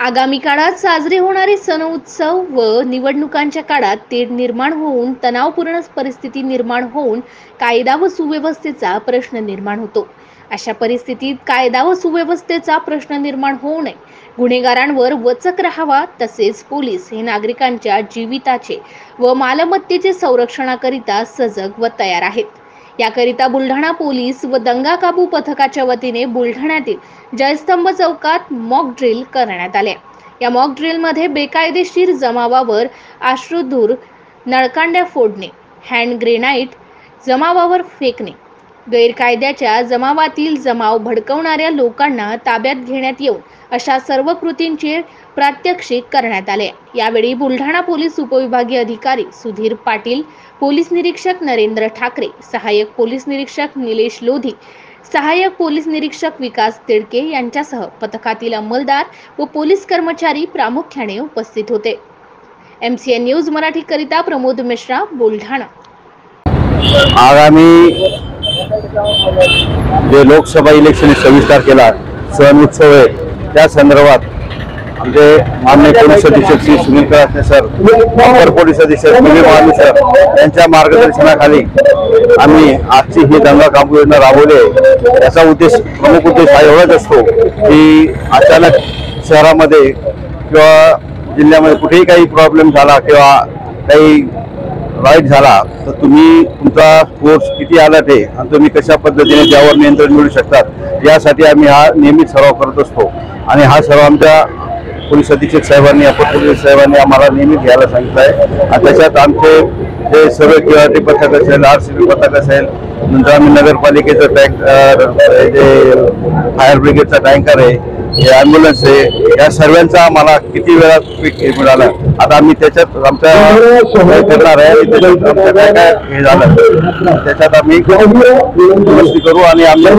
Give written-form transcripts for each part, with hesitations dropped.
आगामी काळात साजरे होणारे सण उत्सव व निवडणुकांच्या काळात तेढ निर्माण होऊन तणावपूर्ण परिस्थिती निर्माण होऊन कायदा व सुव्यवस्थेचा प्रश्न निर्माण होतो। अशा परिस्थितीत कायदा व सुव्यवस्थेचा प्रश्न निर्माण होऊ नये, गुन्हेगारांवर वचक राहावा, तसेच पोलीस हे नागरिकांच्या जीविताचे व मालमत्तेचे संरक्षणाकरिता सजग व तयार आहेत। याकरिता बुलढाणा पोलीस व दंगा काबू पथकाच्या वतीने बुलढाण्यातील जयस्तंभ चौकात मॉक ड्रिल करण्यात आले। या मॉक ड्रिल मध्ये बेकायदेशीर जमावावर अश्रुधूर नळकांड्या फोडणे, हँड ग्रेनाइट जमावावर फेकणे, गैरकायद्याच्या जमावातील जमाव भडकवणाऱ्या लोकांना ताब्यात घेण्यात येऊन अशा सर्व कृतींचे प्रात्यक्षिक करण्यात आले। यावेळी बुलढाणा पोलीस उपविभागीय अधिकारी सुधीर पाटील, पोलीस निरीक्षक नरेंद्र ठाकरे, सहाय्यक पोलीस निरीक्षक निलेश लोधी, सहाय्यक पोलीस निरीक्षक विकास तिडके यांच्यासह पथकातील अंमलदार व पोलीस कर्मचारी प्रामुख्याने उपस्थित होते। MCN न्यूज मराठी करिता प्रमोद मिश्रा, बुलढाणा। आगामी जे लोकसभा इलेक्शन 26 तारखेला सण उत्सव आहे, त्या संदर्भात आमचे माननीय पोलीस अधीक्षक श्री सुनील करासने सर, अपर पोलीस अधीक्षक विजय महाजन सर यांच्या मार्गदर्शनाखाली आम्ही आजची ही दंगा काबू योजना राबवली आहे। याचा प्रमुख उद्देश हा एवढाच असतो की अचानक शहरामध्ये किंवा जिल्ह्यामध्ये कुठेही काही प्रॉब्लेम झाला किंवा काही राईट झाला तर तुम्ही तुमचा फोर्स किती अलर्ट आहे आणि तुम्ही कशा पद्धतीने त्यावर नियंत्रण मिळवू शकतात, यासाठी आम्ही हा नियमित सराव करत असतो। आणि हा सराव आमच्या पोलीस अधीक्षक साहेबांनी, अपर पोलीस साहेबांनी आम्हाला नियमित घ्यायला सांगितलं आहे। आणि त्याच्यात आमचे जे सर्व QRT पथक असेल, RCB पथक असेल, नंतर आम्ही नगरपालिकेचं जे फायर ब्रिगेडचा टँकर आहे, हे ॲम्ब्युलन्स आहे, या सर्वांचा आम्हाला किती वेळात पीक मिळालं, आता आम्ही त्याच्यात आमच्या करणार आहे। त्याच्यात आमच्या काय काय हे झालं त्याच्यात आम्ही दुरुस्ती करू आणि आम्ही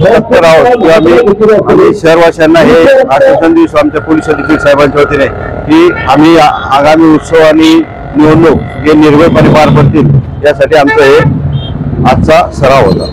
तत्पर आहोत की आम्ही शहरवासियांना हे आश्वासन देऊ आमच्या पोलीस अधीक्षक साहेबांच्या वतीने की आम्ही आगामी उत्सव आणि निवडणूक हे निर्भयपणे पार पडतील, यासाठी आमचा हे आजचा सराव होता।